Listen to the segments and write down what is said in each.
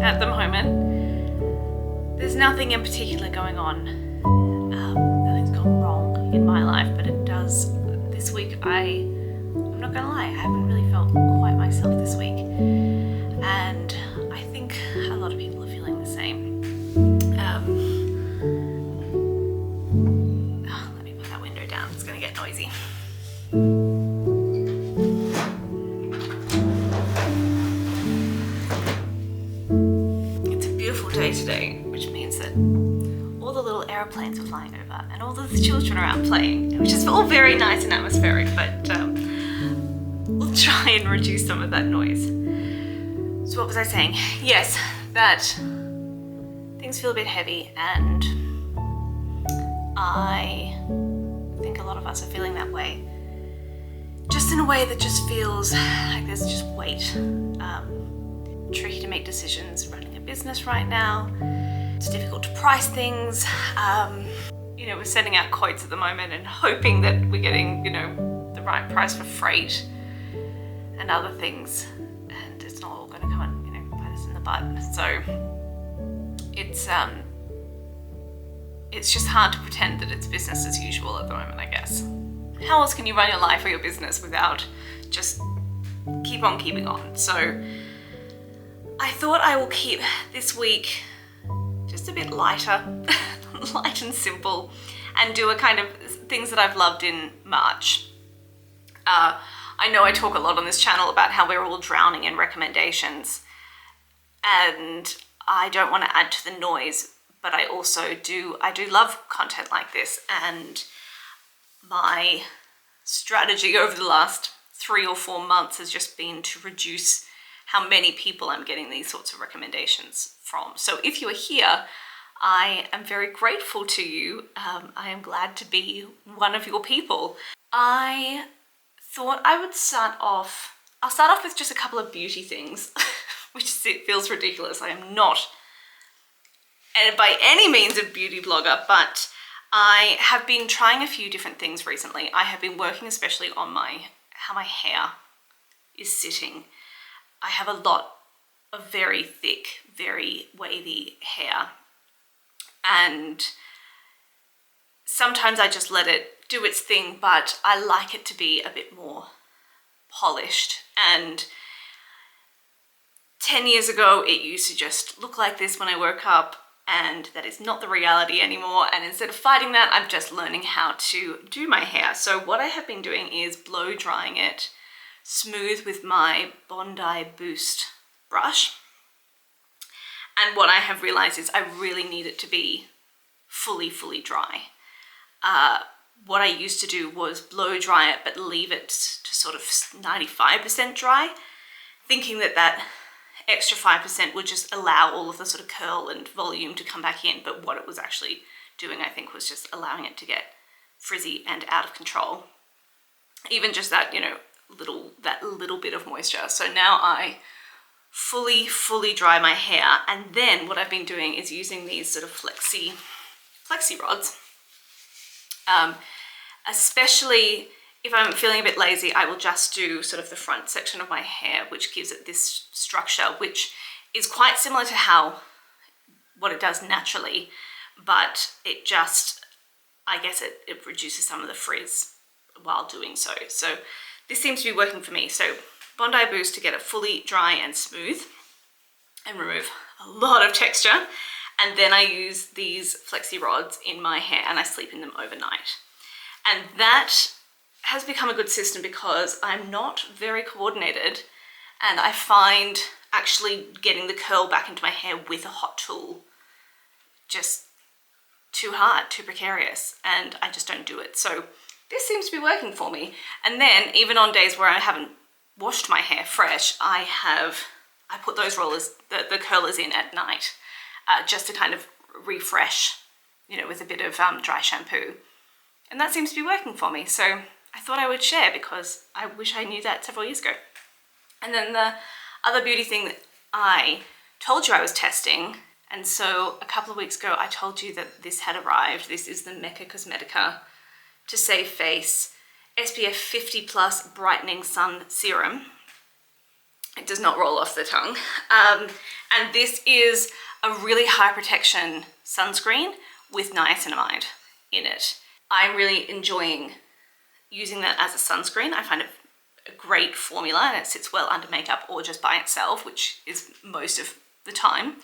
at the moment. There's nothing in particular going on. Nothing's gone wrong in my life, but it does. This week, I'm not gonna lie, I haven't really felt quite myself this week. And I think a lot of people are feeling the same. Let me put that window down, it's gonna get noisy. It's a beautiful day today, which means that all the little airplanes are flying over and all the children are out playing, which is all very nice and atmospheric, but we'll try and reduce some of that noise. So what was I saying? Yes, that things feel a bit heavy, and I think a lot of us are feeling that way. Just in a way that just feels like there's just weight. Tricky to make decisions running a business right now. It's difficult to price things. We're sending out quotes at the moment and hoping that we're getting, the right price for freight and other things. And it's not all going to come and, bite us in the butt. So it's just hard to pretend that it's business as usual at the moment, I guess. How else can you run your life or your business without just keep on keeping on? So I thought I will keep this week just a bit lighter, light and simple, and do a kind of things that I've loved in March. I know I talk a lot on this channel about how we're all drowning in recommendations, and I don't want to add to the noise, but I do love content like this, and my strategy over the last 3 or 4 months has just been to reduce how many people I'm getting these sorts of recommendations from. So if you are here, I am very grateful to you. I am glad to be one of your people. I thought I would I'll start off with just a couple of beauty things, which feels ridiculous. I am not by any means a beauty blogger, but I have been trying a few different things recently. I have been working especially on how my hair is sitting. I have a lot of very thick, very wavy hair, and sometimes I just let it do its thing, but I like it to be a bit more polished. And 10 years ago, it used to just look like this when I woke up, and that is not the reality anymore. And instead of fighting that, I'm just learning how to do my hair. So what I have been doing is blow drying it smooth with my Bondi Boost brush. And what I have realized is I really need it to be fully dry. What I used to do was blow dry it, but leave it to sort of 95% dry, thinking that extra 5% would just allow all of the sort of curl and volume to come back in. But what it was actually doing, I think, was just allowing it to get frizzy and out of control. Even just that, little bit of moisture. So now I fully dry my hair, and then what I've been doing is using these sort of flexi rods. Especially if I'm feeling a bit lazy, I will just do sort of the front section of my hair, which gives it this structure, which is quite similar to what it does naturally, but it just, I guess it reduces some of the frizz while doing so. So this seems to be working for me. So Bondi Boost to get it fully dry and smooth and remove a lot of texture. And then I use these flexi rods in my hair and I sleep in them overnight. And that has become a good system because I'm not very coordinated, and I find actually getting the curl back into my hair with a hot tool just too hard, too precarious, and I just don't do it. So this seems to be working for me. And then even on days where I haven't washed my hair fresh, I put those rollers, the curlers in at night, just to kind of refresh, with a bit of dry shampoo. And that seems to be working for me. So I thought I would share because I wish I knew that several years ago. And then the other beauty thing that I told you I was testing, and so a couple of weeks ago I told you that this had arrived. This is the Mecca Cosmetica To Save Face SPF 50 Plus Brightening Sun Serum. It does not roll off the tongue. And this is a really high protection sunscreen with niacinamide in it. I'm really enjoying using that as a sunscreen. I find it a great formula and it sits well under makeup or just by itself, which is most of the time.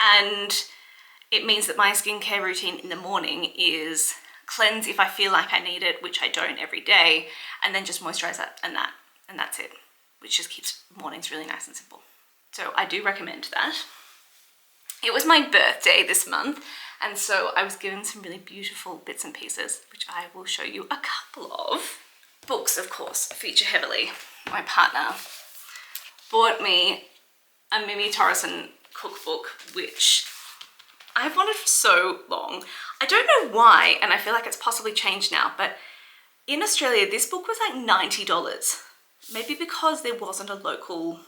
And it means that my skincare routine in the morning is cleanse if I feel like I need it, which I don't every day, and then just moisturize that and that's it, which just keeps mornings really nice and simple. So I do recommend that. It was my birthday this month, and so I was given some really beautiful bits and pieces, which I will show you a couple of. Books, of course, feature heavily. My partner bought me a Mimi Torrison cookbook, which I've wanted for so long. I don't know why, and I feel like it's possibly changed now, but in Australia, this book was like $90. Maybe because there wasn't a local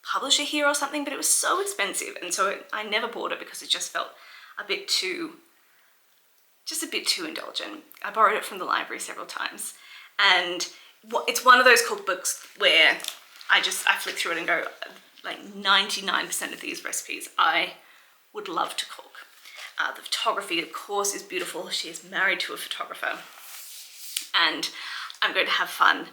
publisher here or something, but it was so expensive, and so I never bought it because it just felt a bit too indulgent. I borrowed it from the library several times, and it's one of those cookbooks where I flick through it and go, like 99% of these recipes I would love to cook. The photography, of course, is beautiful. She is married to a photographer, and I'm going to have fun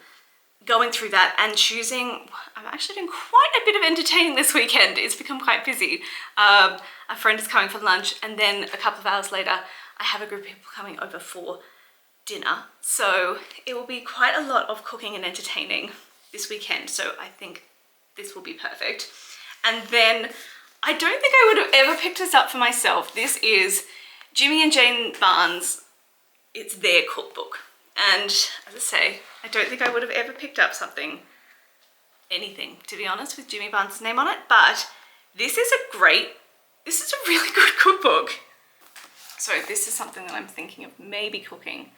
going through that and choosing. I'm actually doing quite a bit of entertaining this weekend. It's become quite busy. A friend is coming for lunch, and then a couple of hours later I have a group of people coming over for dinner. So it will be quite a lot of cooking and entertaining this weekend. So I think this will be perfect. And then I don't think I would have ever picked this up for myself. This is Jimmy and Jane Barnes. It's their cookbook. And as I say, I don't think I would have ever picked up anything, to be honest, with Jimmy Barnes' name on it, but this is a really good cookbook. So this is something that I'm thinking of maybe cooking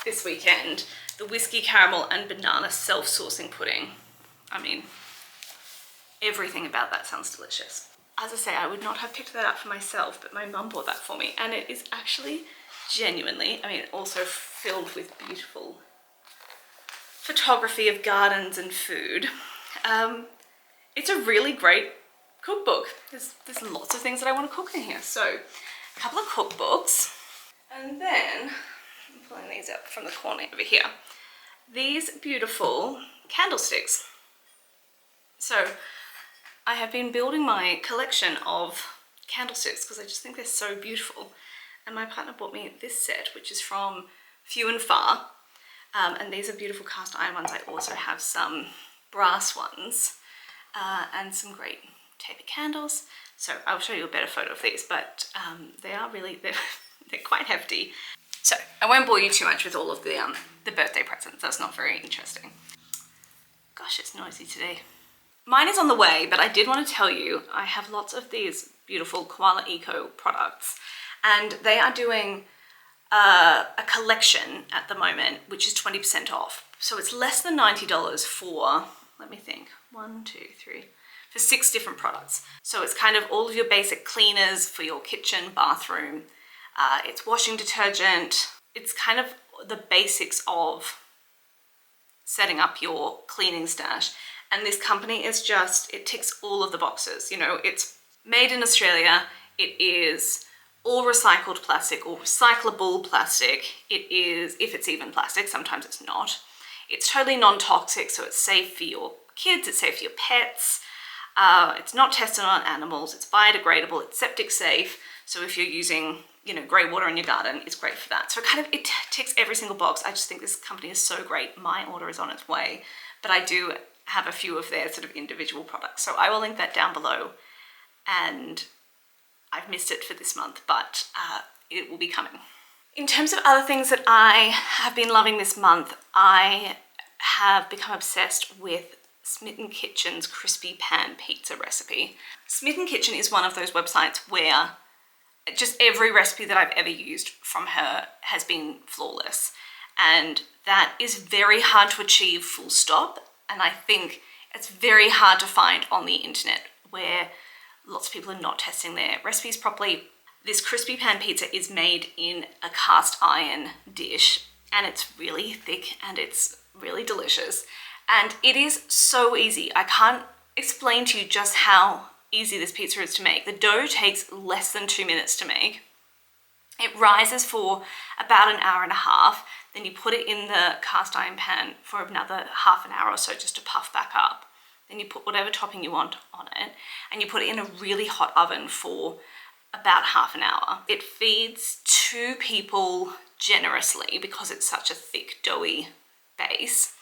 this weekend. The whiskey caramel and banana self-saucing pudding. I mean, everything about that sounds delicious. As I say, I would not have picked that up for myself, but my mum bought that for me, and it is actually genuinely, also filled with beautiful photography of gardens and food. It's a really great cookbook. There's lots of things that I want to cook in here. So a couple of cookbooks, and then I'm pulling these up from the corner over here. These beautiful candlesticks. So I have been building my collection of candlesticks because I just think they're so beautiful. And my partner bought me this set, which is from Few and Far. And these are beautiful cast iron ones. I also have some brass ones and some great taper candles. So I'll show you a better photo of these, but they are really, they're quite hefty. So I won't bore you too much with all of the birthday presents. That's not very interesting. Gosh, it's noisy today. Mine is on the way, but I did want to tell you, I have lots of these beautiful Koala Eco products, and they are doing a collection at the moment, which is 20% off. So it's less than $90 for, let me think, 1, 2, 3, for 6 different products. So it's kind of all of your basic cleaners for your kitchen, bathroom. It's washing detergent. It's kind of the basics of setting up your cleaning stash. And this company is just, it ticks all of the boxes. You know, it's made in Australia. It is all recycled plastic or recyclable plastic. It is, if it's even plastic, sometimes it's not. It's totally non-toxic, so it's safe for your kids, it's safe for your pets. It's not tested on animals, it's biodegradable, it's septic safe. So if you're using, grey water in your garden, it's great for that. So it ticks every single box. I just think this company is so great. My order is on its way, but I do have a few of their sort of individual products. So I will link that down below, and I've missed it for this month, but it will be coming. In terms of other things that I have been loving this month, I have become obsessed with Smitten Kitchen's crispy pan pizza recipe. Smitten Kitchen is one of those websites where just every recipe that I've ever used from her has been flawless. And that is very hard to achieve, full stop. And I think it's very hard to find on the internet where lots of people are not testing their recipes properly. This crispy pan pizza is made in a cast iron dish, and it's really thick and it's really delicious. And it is so easy. I can't explain to you just how easy this pizza is to make. The dough takes less than 2 minutes to make. It rises for about an hour and a half. Then you put it in the cast iron pan for another half an hour or so just to puff back up. Then you put whatever topping you want on it, and you put it in a really hot oven for about half an hour. It feeds 2 people generously because it's such a thick, doughy base.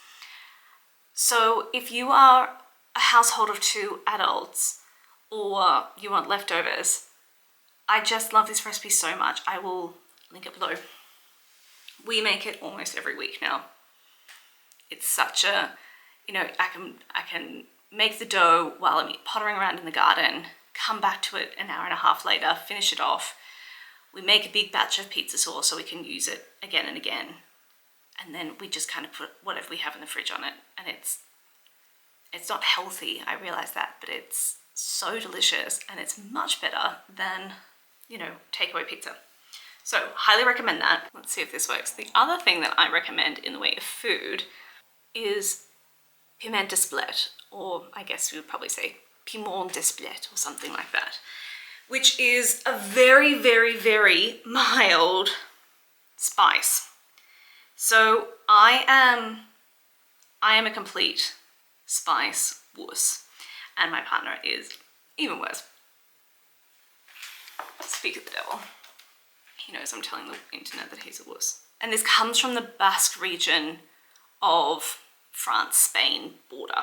So if you are a household of 2 adults or you want leftovers, I just love this recipe so much. I will link it below. We make it almost every week now. It's such a, you know, I can make the dough while I'm pottering around in the garden, come back to it an hour and a half later, finish it off. We make a big batch of pizza sauce so we can use it again and again. And then we just kind of put whatever we have in the fridge on it. And it's not healthy, I realize that, but it's so delicious and it's much better than, you know, takeaway pizza. So highly recommend that. Let's see if this works. The other thing that I recommend in the way of food is piment d'espelette, or I guess we would probably say piment d'espelette or something like that, which is a very, very, very mild spice. So I am a complete spice wuss, and my partner is even worse. Speak of the devil. He knows I'm telling the internet that he's a wuss. And this comes from the Basque region of France-Spain border.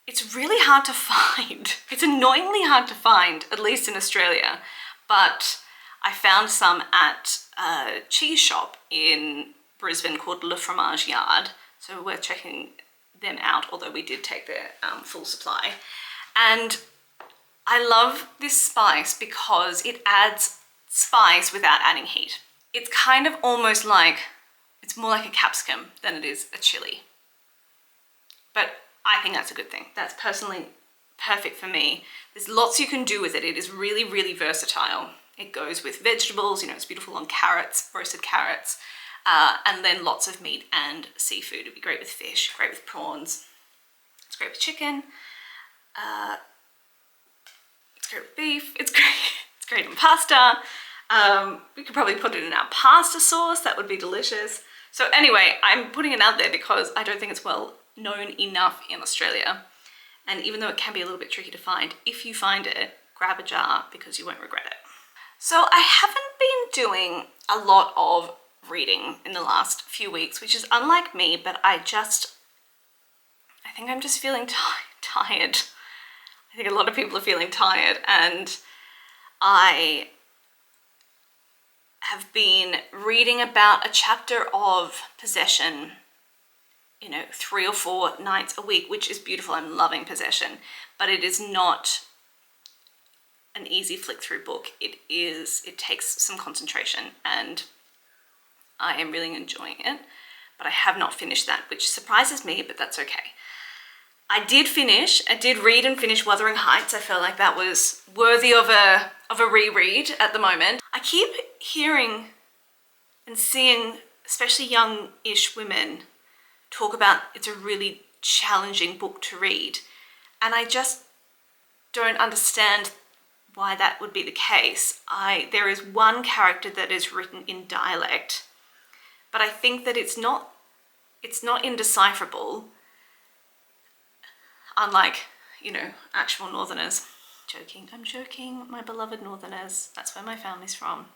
It's really hard to find. It's annoyingly hard to find, at least in Australia, but I found some at a cheese shop in Brisbane called Le Fromage Yard, so we're checking them out, although we did take their full supply. And I love this spice because it adds spice without adding heat. It's kind of almost like, it's more like a capsicum than it is a chili. But I think that's a good thing. That's personally perfect for me. There's lots you can do with it. It is really, really versatile. It goes with vegetables, you know, it's beautiful on carrots, roasted carrots, and then lots of meat and seafood. It'd be great with fish, great with prawns. It's great with chicken. It's great with beef. It's great in pasta. We could probably put it in our pasta sauce. That would be delicious. So anyway, I'm putting it out there because I don't think it's well known enough in Australia. And even though it can be a little bit tricky to find, if you find it, grab a jar because you won't regret it. So I haven't been doing a lot of reading in the last few weeks, which is unlike me, but I think I'm just feeling tired. I think a lot of people are feeling tired, and I have been reading about a chapter of Possession, you know, 3 or 4 nights a week, which is beautiful. I'm loving Possession, but it is not an easy flick through book. It takes some concentration, and I am really enjoying it, but I have not finished that, which surprises me, but that's okay. I did read and finish Wuthering Heights. I felt like that was worthy of a reread at the moment. I keep hearing and seeing, especially young-ish women, talk about it's a really challenging book to read. And I just don't understand why that would be the case. There is one character that is written in dialect, but I think that it's not indecipherable, unlike, you know, actual Northerners. I'm joking, my beloved Northerners. That's where my family's from.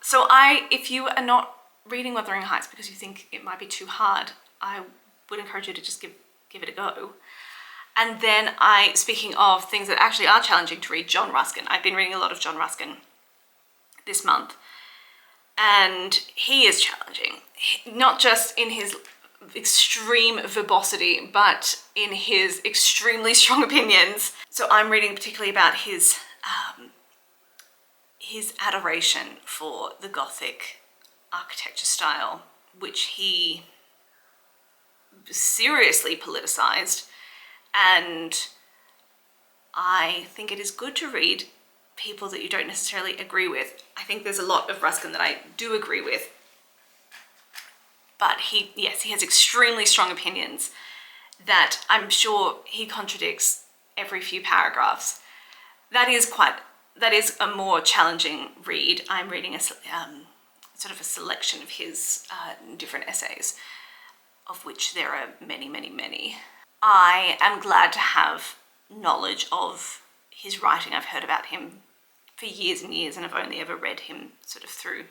So if you are not reading Wuthering Heights because you think it might be too hard, I would encourage you to just give it a go. And then speaking of things that actually are challenging to read, John Ruskin. I've been reading a lot of John Ruskin this month, and he is challenging, not just in his extreme verbosity, but in his extremely strong opinions. So I'm reading particularly about his adoration for the Gothic architecture style, which he seriously politicized. And I think it is good to read people that you don't necessarily agree with. I think there's a lot of Ruskin that I do agree with, but he has extremely strong opinions that I'm sure he contradicts every few paragraphs. That is a more challenging read. I'm reading a sort of a selection of his different essays, of which there are many, many, many. I am glad to have knowledge of his writing. I've heard about him for years and years, and I've only ever read him sort of through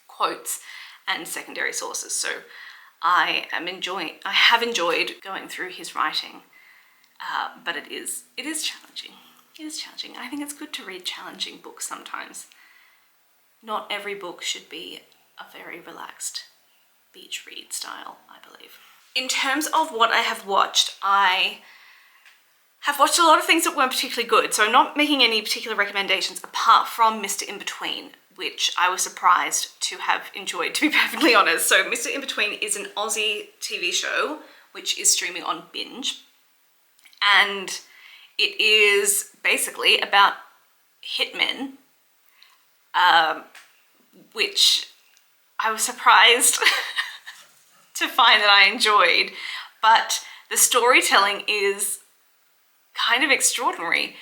quotes and secondary sources. So I have enjoyed going through his writing, but it is challenging. It is challenging. I think it's good to read challenging books sometimes. Not every book should be a very relaxed beach read style, I believe. In terms of what I have watched, I have watched a lot of things that weren't particularly good, so I'm not making any particular recommendations apart from Mr. In-Between, which I was surprised to have enjoyed, to be perfectly honest. So Mr. In-Between is an Aussie TV show which is streaming on Binge, and it is basically about hitmen, which I was surprised to find that I enjoyed, but the storytelling is kind of extraordinary,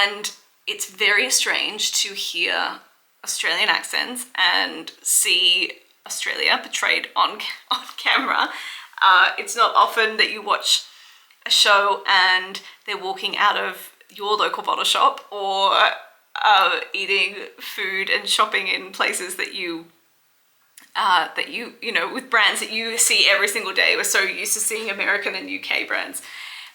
and it's very strange to hear Australian accents and see Australia portrayed on camera. It's not often that you watch a show and they're walking out of your local bottle shop or eating food and shopping in places that you know, with brands that you see every single day. We're so used to seeing American and UK brands.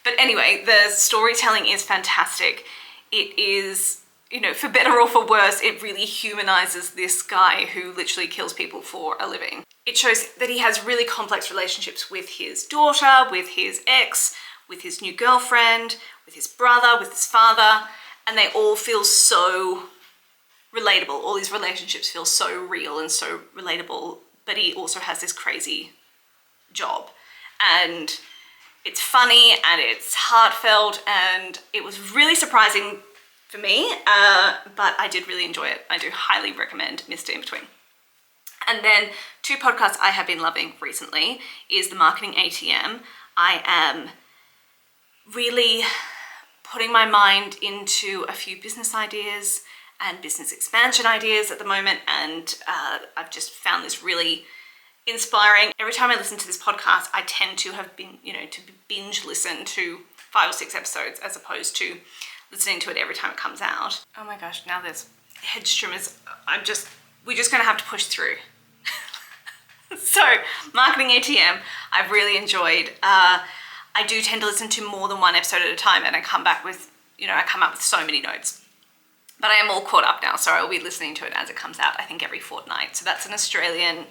But anyway, the storytelling is fantastic. It is, you know, for better or for worse, it really humanizes this guy who literally kills people for a living. It shows that he has really complex relationships with his daughter, with his ex, with his new girlfriend, with his brother, with his father, and they all feel so relatable. All these relationships feel so real and so relatable, but he also has this crazy job. And it's funny and it's heartfelt, and it was really surprising for me, but I did really enjoy it. I do highly recommend Mr. In-Between. And then 2 podcasts I have been loving recently is The Marketing ATM. I am really putting my mind into a few business ideas and business expansion ideas at the moment, and I've just found this really inspiring. Every time I listen to this podcast, I tend to have been, to binge listen to 5 or 6 episodes as opposed to listening to it every time it comes out. Oh my gosh, now there's hedge trimmers. We're just gonna have to push through. So, Marketing ATM, I've really enjoyed. I do tend to listen to more than 1 episode at a time, and I come up with so many notes. But I am all caught up now, so I'll be listening to it as it comes out, I think every fortnight. So that's an Australian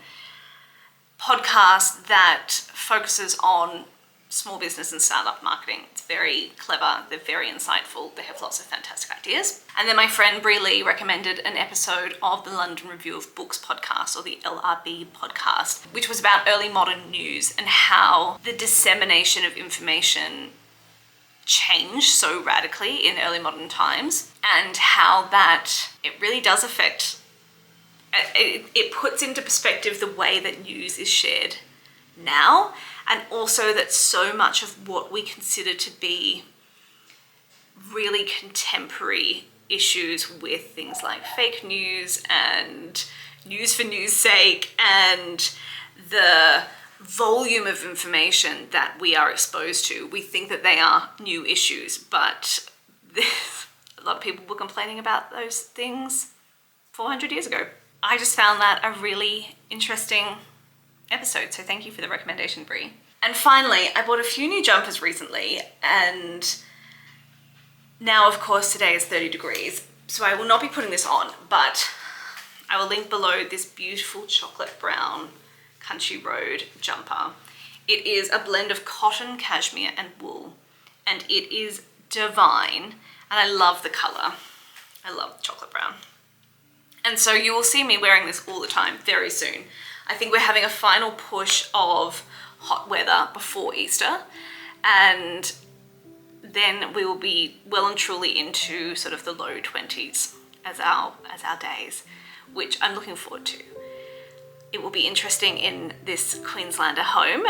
podcast that focuses on small business and startup marketing. It's very clever, they're very insightful, they have lots of fantastic ideas. And then my friend Brie Lee recommended an episode of the London Review of Books podcast, or the LRB podcast, which was about early modern news and how the dissemination of information changed so radically in early modern times, and how that it really does affect, it puts into perspective the way that news is shared now, and also that so much of what we consider to be really contemporary issues with things like fake news and news for news sake and the volume of information that we are exposed to, we think that they are new issues, but a lot of people were complaining about those things 400 years ago. I just found that a really interesting episode, so thank you for the recommendation, Brie. And finally, I bought a few new jumpers recently, and now of course today is 30 degrees, so I will not be putting this on, but I will link below this beautiful chocolate brown Country Road jumper. It is a blend of cotton, cashmere and wool, and it is divine, and I love the color. I love chocolate brown. And so you will see me wearing this all the time very soon. I think we're having a final push of hot weather before Easter, and then we will be well and truly into sort of the low 20s as our days, which I'm looking forward to. It will be interesting in this Queenslander home.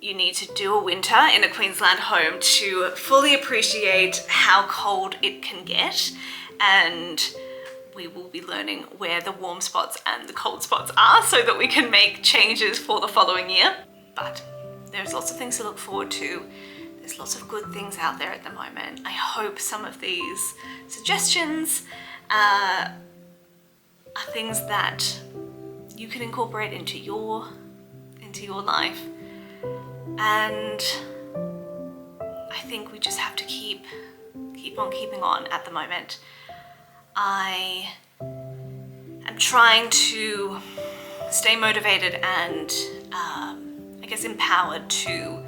you need to do a winter in a Queensland home to fully appreciate how cold it can get, and we will be learning where the warm spots and the cold spots are so that we can make changes for the following year. But there's lots of things to look forward to. There's lots of good things out there at the moment. I hope some of these suggestions are things that you can incorporate into your life. And I think we just have to keep on keeping on at the moment. I am trying to stay motivated and I guess empowered to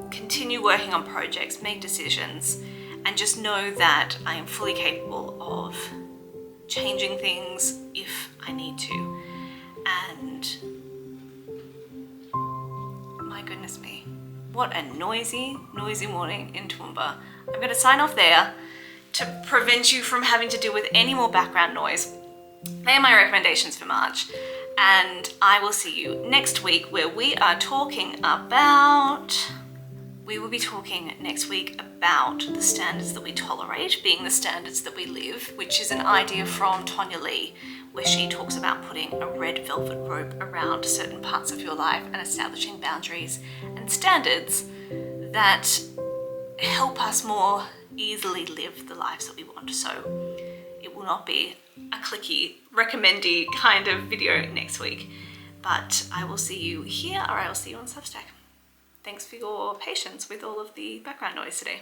continue working on projects, make decisions, and just know that I am fully capable of changing things if I need to. And my goodness me, what a noisy morning in Toowoomba. I'm going to sign off there to prevent you from having to deal with any more background noise. They are my recommendations for March, and I will see you next week where we will be talking next week about the standards that we tolerate being the standards that we live, which is an idea from Tonya Lee, where she talks about putting a red velvet rope around certain parts of your life and establishing boundaries and standards that help us more easily live the lives that we want. So it will not be a clicky, recommendy kind of video next week, but I will see you here, or I will see you on Substack. Thanks for your patience with all of the background noise today.